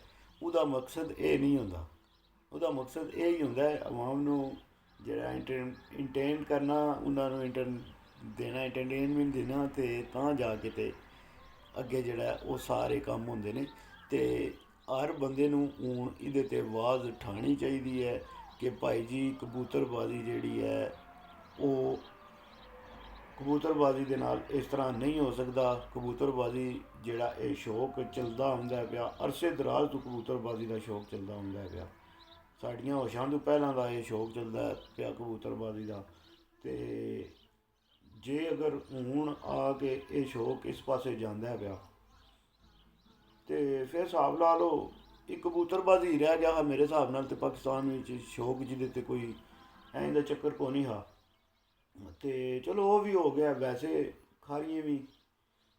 ਉਹਦਾ ਮਕਸਦ ਇਹ ਨਹੀਂ ਹੁੰਦਾ। ਉਹਦਾ ਮਕਸਦ ਇਹ ਹੀ ਹੁੰਦਾ ਆਵਾਮ ਨੂੰ ਜਿਹੜਾ ਇੰਟਰਟੇਨ ਕਰਨਾ, ਉਹਨਾਂ ਨੂੰ ਇੰਟਰਟੇਨਮੈਂਟ ਦੇਣਾ ਤੇ ਤਾਂ ਜਾ ਕੇ ਤੇ ਅੱਗੇ ਜਿਹੜਾ ਉਹ ਸਾਰੇ ਕੰਮ ਹੁੰਦੇ ਨੇ। ਤੇ ਹਰ ਬੰਦੇ ਨੂੰ ਹੁਣ ਇਹਦੇ 'ਤੇ ਆਵਾਜ਼ ਉਠਾਉਣੀ ਚਾਹੀਦੀ ਹੈ ਕਿ ਭਾਈ ਜੀ ਕਬੂਤਰਬਾਜ਼ੀ ਜਿਹੜੀ ਹੈ ਉਹ ਕਬੂਤਰਬਾਜ਼ੀ ਦੇ ਨਾਲ ਇਸ ਤਰ੍ਹਾਂ ਨਹੀਂ ਹੋ ਸਕਦਾ। ਕਬੂਤਰਬਾਜ਼ੀ ਜਿਹੜਾ ਇਹ ਸ਼ੌਕ ਚੱਲਦਾ ਹੁੰਦਾ ਪਿਆ ਅਰਸੇ ਦਰਾਜ਼ ਤੋਂ, ਕਬੂਤਰਬਾਜ਼ੀ ਦਾ ਸ਼ੌਕ ਚੱਲਦਾ ਹੁੰਦਾ ਪਿਆ, ਸਾਡੀਆਂ ਹੋਸ਼ਾਂ ਤੋਂ ਪਹਿਲਾਂ ਦਾ ਇਹ ਸ਼ੌਕ ਚੱਲਦਾ ਪਿਆ ਕਬੂਤਰਬਾਜ਼ੀ ਦਾ। ਤੇ ਜੇ ਅਗਰ ਹੁਣ ਆ ਕੇ ਇਹ ਸ਼ੌਕ ਇਸ ਪਾਸੇ ਜਾਂਦਾ ਪਿਆ ਤੇ ਫਿਰ ਹਿਸਾਬ ਲਾ ਲਓ ਇੱਕ ਕਬੂਤਰਬਾਜ਼ੀ ਰਹਿ ਗਿਆ ਮੇਰੇ ਹਿਸਾਬ ਨਾਲ ਤੇ ਪਾਕਿਸਤਾਨ ਵਿੱਚ ਸ਼ੌਕ ਜਿਹਦੇ ਤੇ ਕੋਈ ਐਂ ਦਾ ਚੱਕਰ ਕੋ ਨਹੀਂ ਹਾ। ਤੇ ਚਲੋ ਉਹ ਵੀ ਹੋ ਗਿਆ। ਵੈਸੇ ਖਾਰੀਆਂ ਵੀ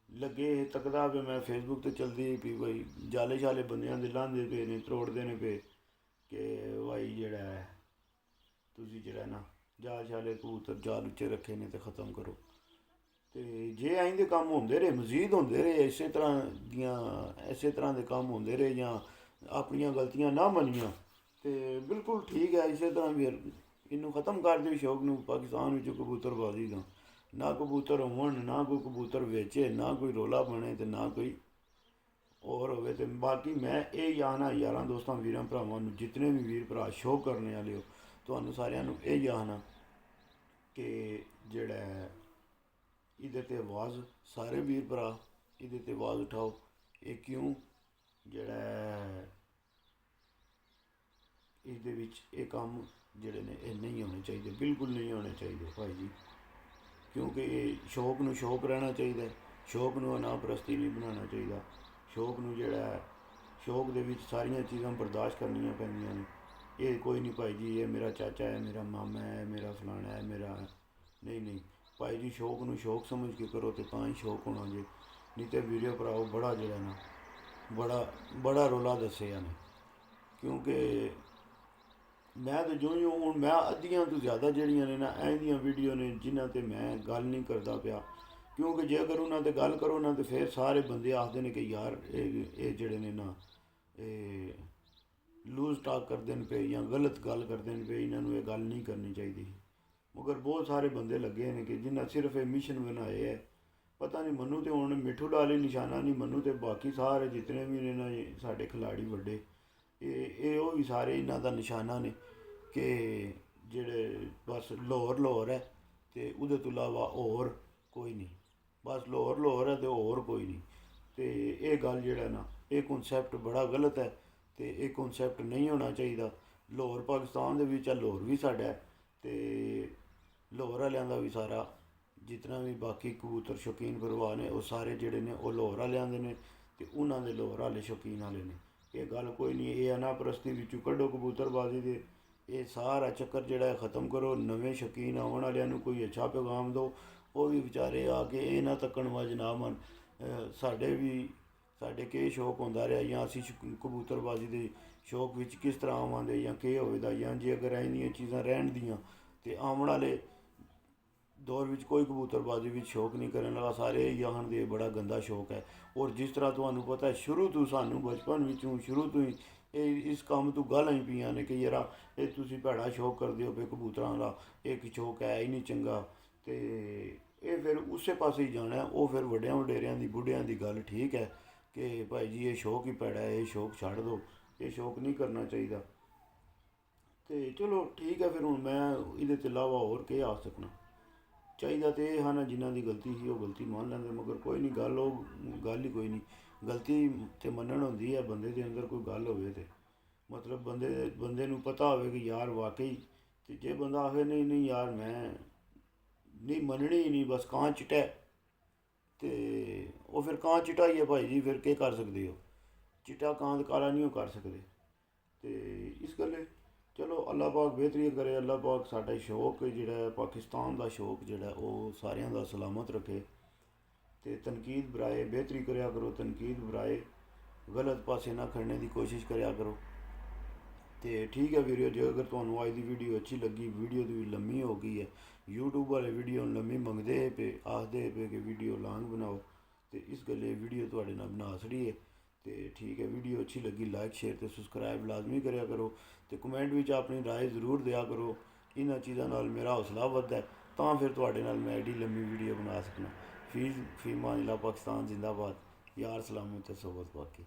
ਲੱਗੇ ਤੱਕਦਾ ਵੀ ਮੈਂ ਫੇਸਬੁੱਕ ਤੇ ਚਲਦੀ ਵੀ ਕੋਈ ਜਾਲੇ ਸ਼ਾਲੇ ਬੰਦਿਆਂ ਦੇ ਲਾਂਦੇ ਪਏ ਨੇ, ਤਰੋੜਦੇ ਨੇ ਪਏ ਕਿ ਭਾਈ ਜਿਹੜਾ ਹੈ ਤੁਸੀਂ ਜਿਹੜਾ ਨਾ ਜਾਲ ਸ਼ਾਲੇ ਕਬੂਤਰ ਜਾਲ ਉੱਚੇ ਰੱਖੇ ਨੇ ਤੇ ख़त्म ਕਰੋ। ਤੇ ਜੇ ਐਂ ਦੇ ਕੰਮ ਹੁੰਦੇ ਰਹੇ, ਮਜ਼ੀਦ ਹੁੰਦੇ ਰਹੇ, ਇਸੇ ਤਰ੍ਹਾਂ ਦੇ ਕੰਮ ਹੁੰਦੇ ਰਹੇ ਜਾਂ ਆਪਣੀਆਂ ਗਲਤੀਆਂ ਨਾ ਮੰਨੀਆਂ ਤੇ ਬਿਲਕੁਲ ਠੀਕ ਹੈ। ਇਸੇ ਤਰ੍ਹਾਂ ਵੀ ਇਹਨੂੰ ਖਤਮ ਕਰ ਦਿਓ ਸ਼ੌਕ ਨੂੰ ਪਾਕਿਸਤਾਨ ਵਿੱਚ ਕਬੂਤਰਬਾਜ਼ੀ ਦਾ। ਨਾ ਕਬੂਤਰ ਹੋਣ, ਨਾ ਕੋਈ ਕਬੂਤਰ ਵੇਚੇ, ਨਾ ਕੋਈ ਰੌਲਾ ਬਣੇ ਤੇ ਨਾ ਕੋਈ ਹੋਰ ਹੋਵੇ। ਤੇ ਬਾਕੀ ਮੈਂ ਇਹ ਆਖਣਾ ਯਾਰਾਂ ਦੋਸਤਾਂ ਵੀਰਾਂ ਭਰਾਵਾਂ ਨੂੰ, ਜਿਤਨੇ ਵੀ ਵੀਰ ਭਰਾ ਸ਼ੌਕ ਕਰਨੇ ਵਾਲੇ ਹੋ, ਤੁਹਾਨੂੰ ਸਾਰਿਆਂ ਨੂੰ ਇਹ ਆਖਣਾ ਕਿ ਜਿਹੜਾ ਇਹਦੇ ਤੇ ਆਵਾਜ਼, ਸਾਰੇ ਵੀਰ ਭਰਾ ਇਹਦੇ ਤੇ ਆਵਾਜ਼ ਉਠਾਓ। ਇਹ ਕਿਉਂ ਜਿਹੜਾ ਇਹਦੇ ਵਿੱਚ ਇਹ ਕੰਮ ਜਿਹੜੇ ਨੇ ਇਹ ਨਹੀਂ ਹੋਣੇ ਚਾਹੀਦੇ, ਬਿਲਕੁਲ ਨਹੀਂ ਹੋਣੇ ਚਾਹੀਦੇ ਭਾਈ ਜੀ। ਕਿਉਂਕਿ ਇਹ ਸ਼ੌਕ ਨੂੰ ਸ਼ੌਕ ਰਹਿਣਾ ਚਾਹੀਦਾ, ਸ਼ੌਕ ਨੂੰ ਅਨਾਪ੍ਰਸਤੀ ਨਹੀਂ ਬਣਾਉਣਾ ਚਾਹੀਦਾ। ਸ਼ੌਕ ਨੂੰ ਜਿਹੜਾ ਸ਼ੌਕ ਦੇ ਵਿੱਚ ਸਾਰੀਆਂ ਚੀਜ਼ਾਂ ਬਰਦਾਸ਼ਤ ਕਰਨੀਆਂ ਪੈਂਦੀਆਂ ਨੇ। ਇਹ ਕੋਈ ਨਹੀਂ ਭਾਈ ਜੀ ਇਹ ਮੇਰਾ ਚਾਚਾ ਹੈ, ਮੇਰਾ ਮਾਮਾ ਹੈ, ਮੇਰਾ ਫਲਾਣਾ ਹੈ, ਮੇਰਾ ਨਹੀਂ ਨਹੀਂ ਭਾਈ ਜੀ, ਸ਼ੌਕ ਨੂੰ ਸ਼ੌਕ ਸਮਝ ਕੇ ਕਰੋ ਤੇ ਤਾਂ ਹੀ ਸ਼ੌਕ ਹੋਣਾ ਜੇ। ਨਹੀਂ ਤੇ ਵੀਡੀਓ ਭਰਾਓ ਬੜਾ ਜਿਹੜਾ ਨਾ ਬੜਾ ਰੌਲਾ ਦੱਸਿਆ ਨੇ। ਕਿਉਂਕਿ ਮੈਂ ਤਾਂ ਜੋ ਹੀ ਹੁਣ ਮੈਂ ਅੱਧੀਆਂ ਤੋਂ ਜ਼ਿਆਦਾ ਜਿਹੜੀਆਂ ਨੇ ਨਾ ਇਹਦੀਆਂ ਵੀਡੀਓ ਨੇ ਜਿਨ੍ਹਾਂ 'ਤੇ ਮੈਂ ਗੱਲ ਨਹੀਂ ਕਰਦਾ ਪਿਆ। ਕਿਉਂਕਿ ਜੇ ਅਗਰ ਉਹਨਾਂ 'ਤੇ ਗੱਲ ਕਰੋ ਨਾ ਤਾਂ ਫਿਰ ਸਾਰੇ ਬੰਦੇ ਆਖਦੇ ਨੇ ਕਿ ਯਾਰ ਇਹ ਜਿਹੜੇ ਨੇ ਨਾ ਇਹ ਲੂਜ਼ ਟਾਕ ਕਰਦੇ ਨੇ ਪਏ ਜਾਂ ਗਲਤ ਗੱਲ ਕਰਦੇ ਨੇ ਪਏ, ਇਹਨਾਂ ਨੂੰ ਇਹ ਗੱਲ ਨਹੀਂ ਕਰਨੀ ਚਾਹੀਦੀ। ਮਗਰ ਬਹੁਤ ਸਾਰੇ ਬੰਦੇ ਲੱਗੇ ਨੇ ਕਿ ਜਿਨ੍ਹਾਂ ਸਿਰਫ ਇਹ ਮਿਸ਼ਨ ਬਣਾਏ ਹੈ। ਪਤਾ ਨਹੀਂ ਮੈਨੂੰ ਤਾਂ ਹੁਣ ਮਿੱਠੂ ਲਾਲ ਹੀ ਨਿਸ਼ਾਨਾ ਨਹੀਂ, ਮੈਨੂੰ ਤੇ ਬਾਕੀ ਸਾਰੇ ਜਿਤਨੇ ਵੀ ਨੇ ਨਾ ਸਾਡੇ ਖਿਲਾੜੀ ਵੱਡੇ ਇਹ ਉਹ ਵੀ ਸਾਰੇ ਇਹਨਾਂ ਦਾ ਨਿਸ਼ਾਨਾ ਨੇ ਕਿ ਜਿਹੜੇ ਬਸ ਲਾਹੌਰ ਹੈ ਅਤੇ ਉਹਦੇ ਤੋਂ ਇਲਾਵਾ ਹੋਰ ਕੋਈ ਨਹੀਂ। ਬਸ ਲਾਹੌਰ ਹੈ ਅਤੇ ਹੋਰ ਕੋਈ ਨਹੀਂ। ਅਤੇ ਇਹ ਗੱਲ ਜਿਹੜਾ ਨਾ ਇਹ ਕਨਸੈਪਟ ਬੜਾ ਗਲਤ ਹੈ ਅਤੇ ਇਹ ਕਨਸੈਪਟ ਨਹੀਂ ਹੋਣਾ ਚਾਹੀਦਾ। ਲਾਹੌਰ ਪਾਕਿਸਤਾਨ ਦੇ ਵਿੱਚ ਆ, ਲਾਹੌਰ ਵੀ ਸਾਡਾ ਹੈ ਅਤੇ ਲਾਹੌਰ ਵਾਲਿਆਂ ਦਾ ਵੀ ਸਾਰਾ ਜਿਤਨਾ ਵੀ ਬਾਕੀ ਕਬੂਤਰ ਸ਼ੌਕੀਨ ਗੁਰੂਆ ਨੇ ਉਹ ਸਾਰੇ ਜਿਹੜੇ ਨੇ ਉਹ ਲਾਹੌਰ ਵਾਲਿਆਂ ਦੇ ਨੇ ਅਤੇ ਉਹਨਾਂ ਦੇ ਲਾਹੌਰ ਵਾਲੇ ਸ਼ੌਕੀਨ ਵਾਲੇ ਨੇ। ਇਹ ਗੱਲ ਕੋਈ ਨਹੀਂ, ਇਹ ਅਨਾਪ੍ਰਸਤੀ ਵਿੱਚੋਂ ਕੱਢੋ ਕਬੂਤਰਬਾਜ਼ੀ ਦੇ। ਇਹ ਸਾਰਾ ਚੱਕਰ ਜਿਹੜਾ ਖ਼ਤਮ ਕਰੋ। ਨਵੇਂ ਸ਼ੌਕੀਨ ਆਉਣ ਵਾਲਿਆਂ ਨੂੰ ਕੋਈ ਅੱਛਾ ਪੈਗਾਮ ਦਿਓ, ਉਹ ਵੀ ਵਿਚਾਰੇ ਆ ਕੇ ਇਹ ਨਾ ਤੱਕਣ ਵਾ ਜਨਾਬ ਹਨ ਸਾਡੇ ਕੀ ਸ਼ੌਕ ਹੁੰਦਾ ਰਿਹਾ ਜਾਂ ਅਸੀਂ ਕਬੂਤਰਬਾਜ਼ੀ ਦੇ ਸ਼ੌਕ ਵਿੱਚ ਕਿਸ ਤਰ੍ਹਾਂ ਆਵਾਂਗੇ ਜਾਂ ਕੀ ਹੋਵੇਗਾ, ਜਾਂ ਜੇ ਅਗਰ ਇੰਨੀਆਂ ਚੀਜ਼ਾਂ ਰਹਿਣ ਦੀਆਂ ਅਤੇ ਆਉਣ ਵਾਲੇ ਦੌਰ ਵਿੱਚ ਕੋਈ ਕਬੂਤਰਬਾਜ਼ੀ ਵਿੱਚ ਸ਼ੌਕ ਨਹੀਂ ਕਰਨ ਵਾਲਾ। ਸਾਰੇ ਇਹ ਆਖਣਗੇ ਬੜਾ ਗੰਦਾ ਸ਼ੌਕ ਹੈ। ਔਰ ਜਿਸ ਤਰ੍ਹਾਂ ਤੁਹਾਨੂੰ ਪਤਾ ਹੈ ਸ਼ੁਰੂ ਤੋਂ ਸਾਨੂੰ ਬਚਪਨ ਵਿੱਚੋਂ ਸ਼ੁਰੂ ਤੋਂ ਹੀ ਇਹ ਇਸ ਕੰਮ ਤੋਂ ਗਾਲਾਂ ਹੀ ਪਈਆਂ ਨੇ ਕਿ ਯਾਰ ਇਹ ਤੁਸੀਂ ਭੈੜਾ ਸ਼ੌਕ ਕਰਦੇ ਹੋ ਵੀ ਕਬੂਤਰਾਂ ਦਾ, ਇਹ ਕੀ ਸ਼ੌਕ ਹੈ ਹੀ ਨਹੀਂ ਚੰਗਾ। ਅਤੇ ਇਹ ਫਿਰ ਉਸੇ ਪਾਸੇ ਹੀ ਜਾਣਾ। ਉਹ ਫਿਰ ਵੱਡਿਆਂ ਵਡੇਰਿਆਂ ਦੀ ਬੁੱਢਿਆਂ ਦੀ ਗੱਲ ਠੀਕ ਹੈ ਕਿ ਭਾਈ ਜੀ ਇਹ ਸ਼ੌਕ ਹੀ ਭੈੜਾ ਹੈ, ਇਹ ਸ਼ੌਕ ਛੱਡ ਦਿਓ, ਇਹ ਸ਼ੌਕ ਨਹੀਂ ਕਰਨਾ ਚਾਹੀਦਾ। ਅਤੇ ਚਲੋ ਠੀਕ ਹੈ ਫਿਰ ਹੁਣ ਮੈਂ ਇਹਦੇ ਤੋਂ ਇਲਾਵਾ ਹੋਰ ਕੀ ਆ ਸਕਣਾ ਚਾਹੀਦਾ। ਤੇ ਇਹ ਹਨ ਜਿਨ੍ਹਾਂ ਦੀ ਗਲਤੀ ਸੀ ਉਹ ਗਲਤੀ ਮੰਨ ਲੈਂਦੇ, ਮਗਰ ਕੋਈ ਨਹੀਂ ਗੱਲ ਉਹ ਗੱਲ ਹੀ ਕੋਈ ਨਹੀਂ। ਗਲਤੀ ਤੇ ਮੰਨਣ ਹੁੰਦੀ ਹੈ ਬੰਦੇ ਦੇ ਅੰਦਰ ਕੋਈ ਗੱਲ ਹੋਵੇ ਤੇ ਮਤਲਬ ਬੰਦੇ ਨੂੰ ਪਤਾ ਹੋਵੇ ਕਿ ਯਾਰ ਵਾਕਈ। ਤੇ ਜੇ ਬੰਦਾ ਆਖੇ ਨਹੀਂ ਨਹੀਂ ਯਾਰ ਮੈਂ ਨਹੀਂ ਮੰਨਣੀ ਨਹੀਂ ਬਸ ਕਾਂ ਚਿੱਟਾ ਤੇ ਉਹ ਫਿਰ ਕਾਂ ਚਿੱਟਾ ਹੀ ਹੈ ਭਾਈ ਜੀ, ਫਿਰ ਕੀ ਕਰ ਸਕਦੇ ਹੋ। ਚਿੱਟਾ ਕਾਂ ਤੇ ਕਾਲਾ ਨਹੀਂ ਉਹ ਕਰ ਸਕਦੇ। ਤੇ ਇਸ ਗੱਲੇ ਚਲੋ ਅੱਲਾਹ ਪਾਕ ਬਿਹਤਰੀ ਕਰੇ। ਅੱਲਾਹ ਪਾਕ ਸਾਡਾ ਸ਼ੌਕ ਜਿਹੜਾ ਪਾਕਿਸਤਾਨ ਦਾ ਸ਼ੌਕ ਜਿਹੜਾ ਉਹ ਸਾਰਿਆਂ ਦਾ ਸਲਾਮਤ ਰੱਖੇ। ਅਤੇ ਤਨਕੀਦ ਬਰਾਏ ਬਿਹਤਰੀ ਕਰਿਆ ਕਰੋ, ਤਨਕੀਦ ਬਰਾਏ ਗਲਤ ਪਾਸੇ ਨਾ ਖੜਨੇ ਦੀ ਕੋਸ਼ਿਸ਼ ਕਰਿਆ ਕਰੋ। ਅਤੇ ਠੀਕ ਹੈ ਵੀਡੀਓ, ਜੇ ਅਗਰ ਤੁਹਾਨੂੰ ਅੱਜ ਦੀ ਵੀਡੀਓ ਅੱਛੀ ਲੱਗੀ, ਵੀਡੀਓ ਦੀ ਵੀ ਲੰਮੀ ਹੋ ਗਈ ਹੈ, YouTube ਵਾਲੇ ਵੀਡੀਓ ਲੰਮੀ ਮੰਗਦੇ ਪਏ, ਆਖਦੇ ਪਏ ਕਿ ਵੀਡੀਓ ਲਾਂਗ ਬਣਾਓ, ਅਤੇ ਇਸ ਗੱਲੇ ਵੀਡੀਓ ਤੁਹਾਡੇ ਨਾਲ ਬਣਾ ਛੜੀ ਹੈ। ਅਤੇ ਠੀਕ ਹੈ, ਵੀਡੀਓ ਅੱਛੀ ਲੱਗੀ ਲਾਈਕ ਸ਼ੇਅਰ ਅਤੇ ਸਬਸਕ੍ਰਾਈਬ ਲਾਜ਼ਮੀ ਕਰਿਆ ਕਰੋ ਅਤੇ ਕਮੈਂਟ ਵਿੱਚ ਆਪਣੀ ਰਾਏ ਜ਼ਰੂਰ ਦਿਆ ਕਰੋ। ਇਹਨਾਂ ਚੀਜ਼ਾਂ ਨਾਲ ਮੇਰਾ ਹੌਸਲਾ ਵੱਧਦਾ ਤਾਂ ਫਿਰ ਤੁਹਾਡੇ ਨਾਲ ਮੈਂ ਐਡੀ ਲੰਮੀ ਵੀਡੀਓ ਬਣਾ ਸਕਣਾ। ਫੀ ਮਾਨਿਲਾ ਪਾਕਿਸਤਾਨ ਜ਼ਿੰਦਾਬਾਦ। ਯਾਰ ਸਲਾਮਤ ਤੇ ਸੋਬਤ ਬਾਕੀ।